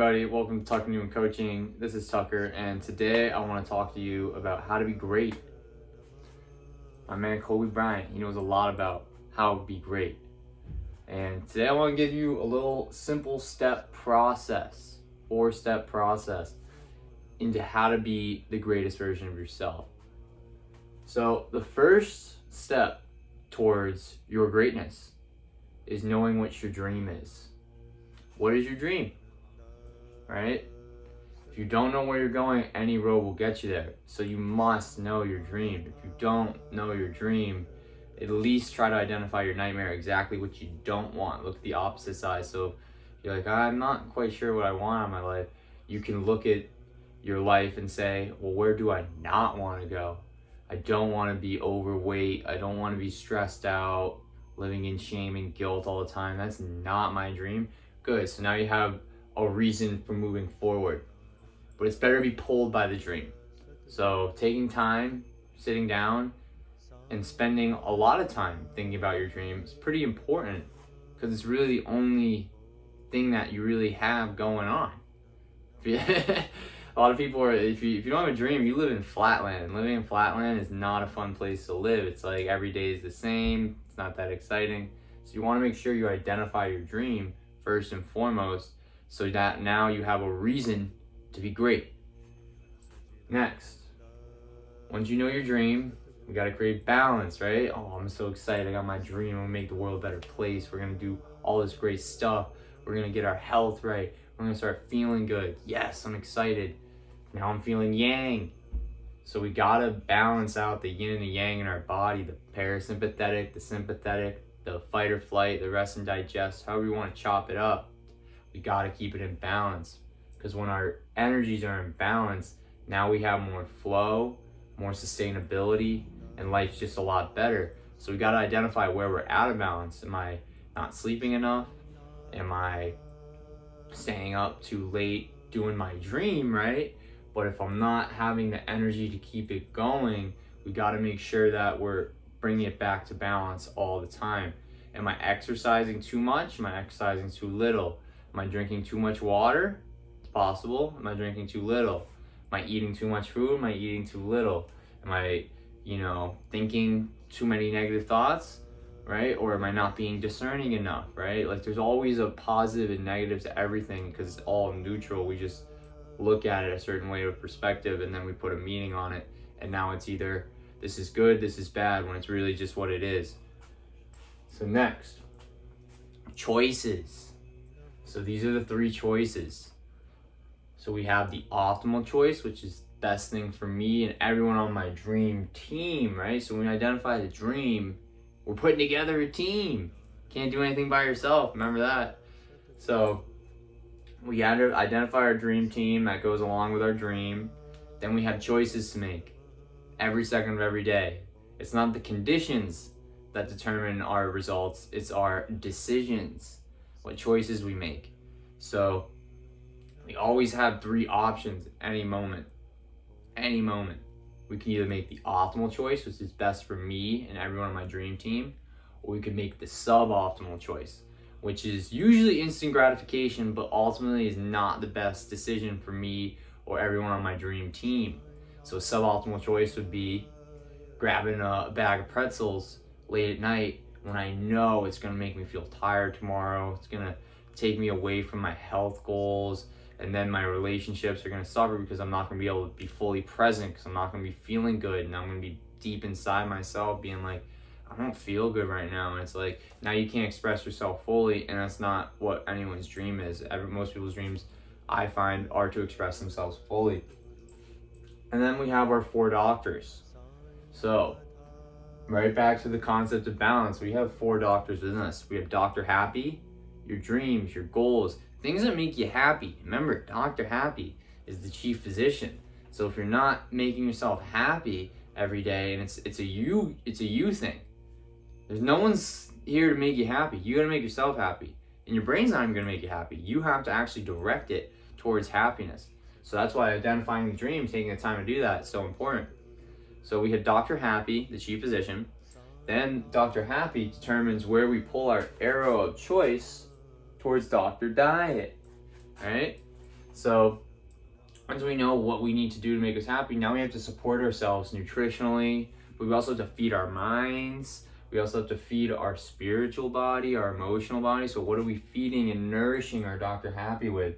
everybody, welcome to Tucker Newman Coaching. This is Tucker, and today I want to talk to you about how to be great. My man Kobe Bryant, he knows a lot about how to be great. And today I want to give you a little simple step process, 4-step process into how to be the greatest version of yourself. So the first step towards your greatness is knowing what your dream is. What is your dream? Right? If you don't know where you're going, any road will get you there. So you must know your dream. If you don't know your dream, at least try to identify your nightmare, exactly what you don't want. Look at the opposite side. So you're like, I'm not quite sure what I want in my life. You can look at your life and say, well, where do I not want to go? I don't want to be overweight. I don't want to be stressed out, living in shame and guilt all the time. That's not my dream. Good. So now you have a reason for moving forward. But it's better to be pulled by the dream. So taking time, sitting down, and spending a lot of time thinking about your dream is pretty important, because it's really the only thing that you really have going on. A lot of people are, if you don't have a dream, you live in flatland. And living in flatland is not a fun place to live. It's like every day is the same. It's not that exciting. So you want to make sure you identify your dream first and foremost, so that now you have a reason to be great. Next, once you know your dream, we got to create balance, right? Oh, I'm so excited. I got my dream. I'm going to make the world a better place. We're going to do all this great stuff. We're going to get our health right. We're going to start feeling good. Yes, I'm excited. Now I'm feeling yang. So we got to balance out the yin and the yang in our body, the parasympathetic, the sympathetic, the fight or flight, the rest and digest, however you want to chop it up. We got to keep it in balance, because when our energies are in balance, now we have more flow, more sustainability, and life's just a lot better. So we got to identify where we're out of balance. Am I not sleeping enough? Am I staying up too late doing my dream, right? But if I'm not having the energy to keep it going, we got to make sure that we're bringing it back to balance all the time. Am I exercising too much? Am I exercising too little? Am I drinking too much water? It's possible. Am I drinking too little? Am I eating too much food? Am I eating too little? Am I, thinking too many negative thoughts, right? Or am I not being discerning enough, right? Like, there's always a positive and negative to everything, because it's all neutral. We just look at it a certain way of perspective, and then we put a meaning on it. And now it's either this is good, this is bad, when it's really just what it is. So next, choices. So these are the 3 choices. So we have the optimal choice, which is best thing for me and everyone on my dream team, right? So when we identify the dream, we're putting together a team. Can't do anything by yourself, remember that. So we had to identify our dream team that goes along with our dream. Then we have choices to make every second of every day. It's not the conditions that determine our results, it's our decisions, what choices we make. So we always have 3 options at any moment. Any moment. We can either make the optimal choice, which is best for me and everyone on my dream team, or we could make the suboptimal choice, which is usually instant gratification, but ultimately is not the best decision for me or everyone on my dream team. So a suboptimal choice would be grabbing a bag of pretzels late at night when I know it's going to make me feel tired tomorrow. It's going to take me away from my health goals, and then my relationships are going to suffer because I'm not going to be able to be fully present, because I'm not going to be feeling good, and I'm going to be deep inside myself being like, I don't feel good right now. And it's like, now you can't express yourself fully, and that's not what anyone's dream is. Most people's dreams, I find, are to express themselves fully. And then we have our 4 doctors. So right back to the concept of balance, we have 4 doctors within us. We have Dr. Happy, your dreams, your goals, things that make you happy. Remember, Dr. Happy is the chief physician. So if you're not making yourself happy every day, and it's a you thing. There's no one's here to make you happy. You gotta make yourself happy. And your brain's not even gonna make you happy. You have to actually direct it towards happiness. So that's why identifying the dream, taking the time to do that is so important. So we had Dr. Happy, the chief physician. Then Dr. Happy determines where we pull our arrow of choice towards Dr. Diet, right? So once we know what we need to do to make us happy, now we have to support ourselves nutritionally, but we also have to feed our minds. We also have to feed our spiritual body, our emotional body. So what are we feeding and nourishing our Dr. Happy with?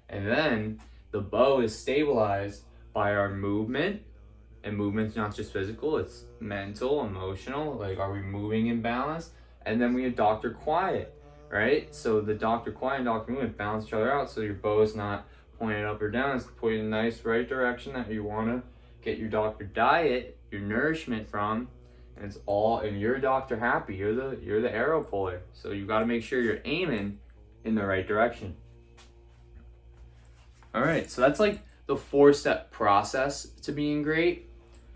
And then the bow is stabilized by our movement. And movement's not just physical, it's mental, emotional. Like, are we moving in balance? And then we have Dr. Quiet, right? So the Dr. Quiet and Dr. Movement balance each other out, so your bow is not pointed up or down. It's pointed in a nice right direction that you want to get your Dr. Diet, your nourishment from. And it's all, and you're Dr. Happy. You're the arrow puller. So you got to make sure you're aiming in the right direction. All right, so that's like the 4-step process to being great.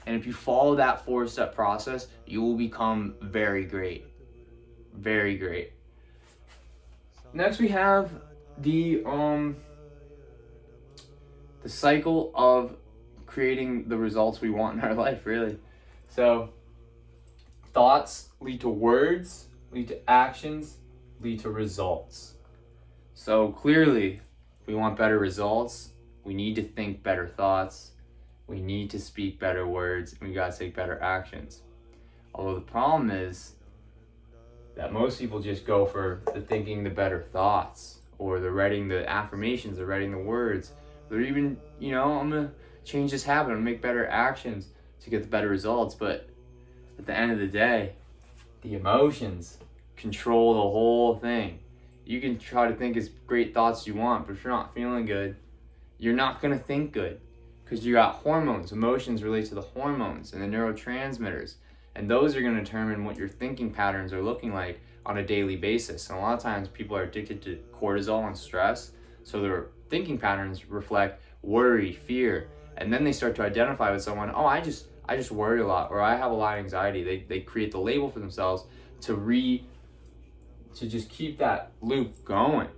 And if you follow that 4-step process, you will become very great. Very great. Next we have the cycle of creating the results we want in our life, really. So thoughts lead to words, lead to actions, lead to results. So clearly, if we want better results, we need to think better thoughts, we need to speak better words, and we gotta take better actions. Although the problem is that most people just go for the thinking the better thoughts, or they're writing the affirmations, they're writing the words. They're even, I'm gonna change this habit, I'm gonna make better actions to get the better results. But at the end of the day, the emotions control the whole thing. You can try to think as great thoughts you want, but if you're not feeling good, you're not gonna think good, because you got hormones. Emotions relate to the hormones and the neurotransmitters, and those are going to determine what your thinking patterns are looking like on a daily basis. And a lot of times people are addicted to cortisol and stress, so their thinking patterns reflect worry, fear, and then they start to identify with someone, oh, I just worry a lot, or I have a lot of anxiety. They create the label for themselves to just keep that loop going.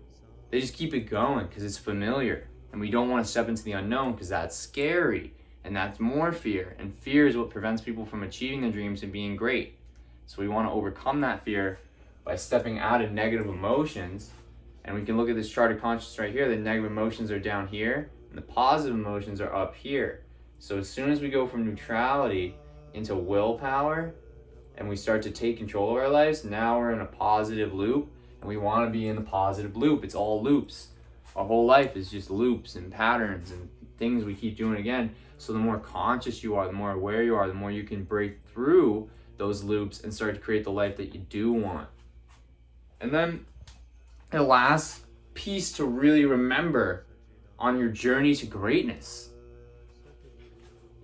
They just keep it going because it's familiar. And we don't want to step into the unknown because that's scary, and that's more fear. And fear is what prevents people from achieving their dreams and being great. So we want to overcome that fear by stepping out of negative emotions. And we can look at this chart of consciousness right here. The negative emotions are down here, and the positive emotions are up here. So as soon as we go from neutrality into willpower, and we start to take control of our lives, now we're in a positive loop, and we want to be in the positive loop. It's all loops. Our whole life is just loops and patterns and things we keep doing again. So the more conscious you are, the more aware you are, the more you can break through those loops and start to create the life that you do want. And then the last piece to really remember on your journey to greatness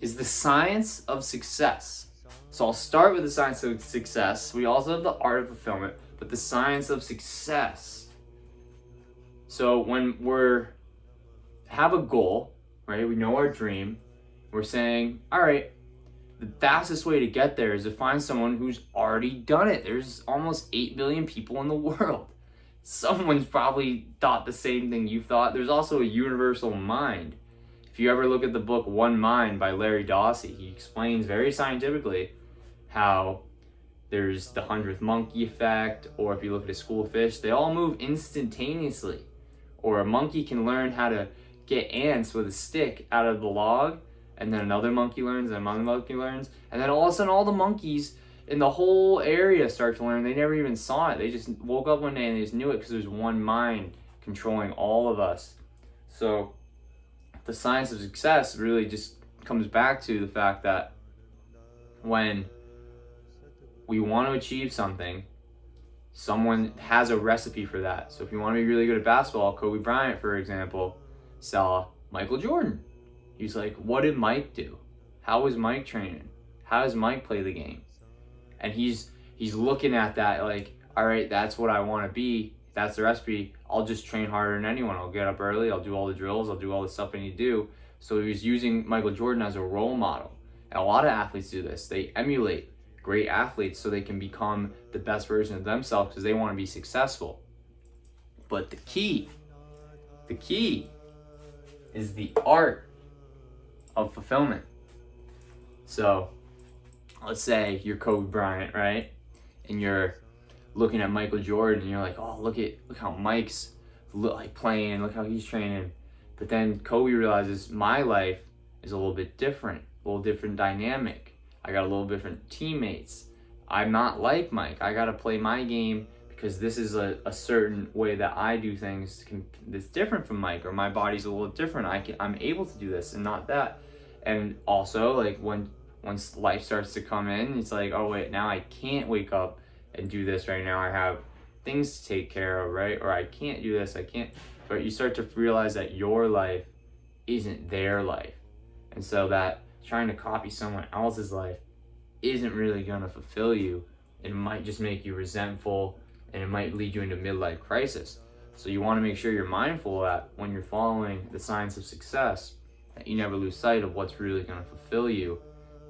is the science of success. So I'll start with the science of success. We also have the art of fulfillment, but the science of success. So when have a goal, right? We know our dream. We're saying, all right, the fastest way to get there is to find someone who's already done it. There's almost 8 billion people in the world. Someone's probably thought the same thing you thought. There's also a universal mind. If you ever look at the book One Mind by Larry Dossey, he explains very scientifically how there's the 100th monkey effect, or if you look at a school of fish, they all move instantaneously. Or a monkey can learn how to get ants with a stick out of the log, and then another monkey learns, and another monkey learns, and then all of a sudden all the monkeys in the whole area start to learn. They never even saw it. They just woke up one day and they just knew it because there's one mind controlling all of us. So the science of success really just comes back to the fact that when we want to achieve something, someone has a recipe for that. So if you want to be really good at basketball, Kobe Bryant, for example, saw Michael Jordan. He's like, what did Mike do? How was Mike training? How does Mike play the game? And he's looking at that like, all right, that's what I want to be. That's the recipe. I'll just train harder than anyone. I'll get up early. I'll do all the drills. I'll do all the stuff I need to do. So he was using Michael Jordan as a role model. And a lot of athletes do this. They emulate great athletes so they can become the best version of themselves because they want to be successful. But the key is the art of fulfillment. So let's say you're Kobe Bryant, right? And you're looking at Michael Jordan and you're like, oh, look how Mike's playing, look how he's training. But then Kobe realizes my life is a little bit different, a little different dynamic. I got a little different teammates. I'm not like Mike. I got to play my game because this is a certain way that I do things that's different from Mike, or my body's a little different. I'm able to do this and not that. And also, like, once life starts to come in, it's like, oh wait, now I can't wake up and do this right now. I have things to take care of, right? Or I can't do this, I can't. But you start to realize that your life isn't their life. And so that trying to copy someone else's life isn't really gonna fulfill you. It might just make you resentful, and it might lead you into midlife crisis. So you wanna make sure you're mindful of that when you're following the signs of success, that you never lose sight of what's really gonna fulfill you,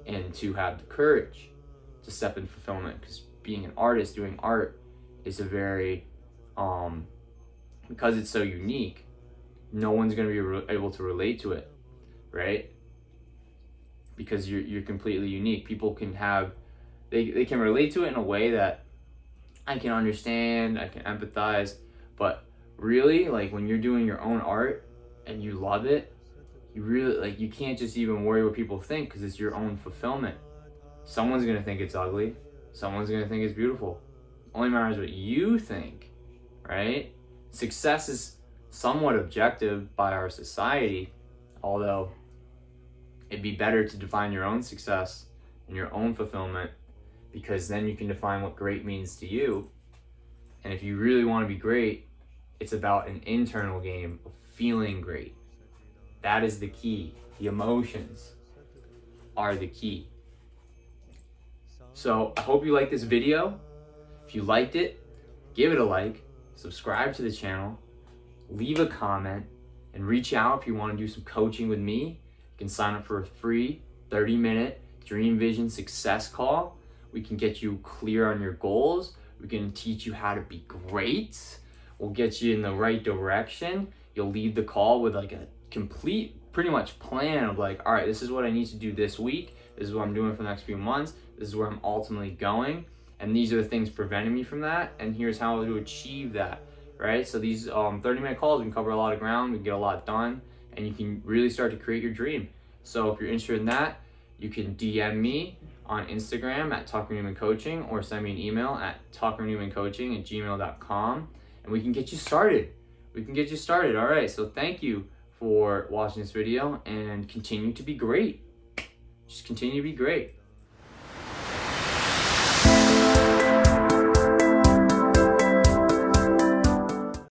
and to have the courage to step in fulfillment. Because being an artist, doing art, is a very, because it's so unique, no one's going to be able to relate to it, right? Because you're completely unique. People can have, they can relate to it in a way that I can understand, I can empathize, but really, like, when you're doing your own art and you love it, you really, like, you can't just even worry what people think, because it's your own fulfillment. Someone's going to think it's ugly. Someone's going to think it's beautiful. It only matters what you think, right? Success is somewhat objective by our society, although it'd be better to define your own success and your own fulfillment, because then you can define what great means to you. And if you really want to be great, it's about an internal game of feeling great. That is the key. The emotions are the key. So I hope you liked this video. If you liked it, give it a like, subscribe to the channel, leave a comment, and reach out if you want to do some coaching with me. You can sign up for a free 30-minute Dream Vision Success Call. We can get you clear on your goals. We can teach you how to be great. We'll get you in the right direction. You'll leave the call with like a complete, pretty much plan of like, all right, this is what I need to do this week. This is what I'm doing for the next few months. This is where I'm ultimately going. And these are the things preventing me from that. And here's how to achieve that, right? So these 30-minute calls, we can cover a lot of ground. We can get a lot done. And you can really start to create your dream. So if you're interested in that, you can DM me on Instagram at Tucker Newman Coaching, or send me an email at tuckernewmancoaching@gmail.com, and we can get you started. All right, so thank you for watching this video, and continue to be great. Just continue to be great.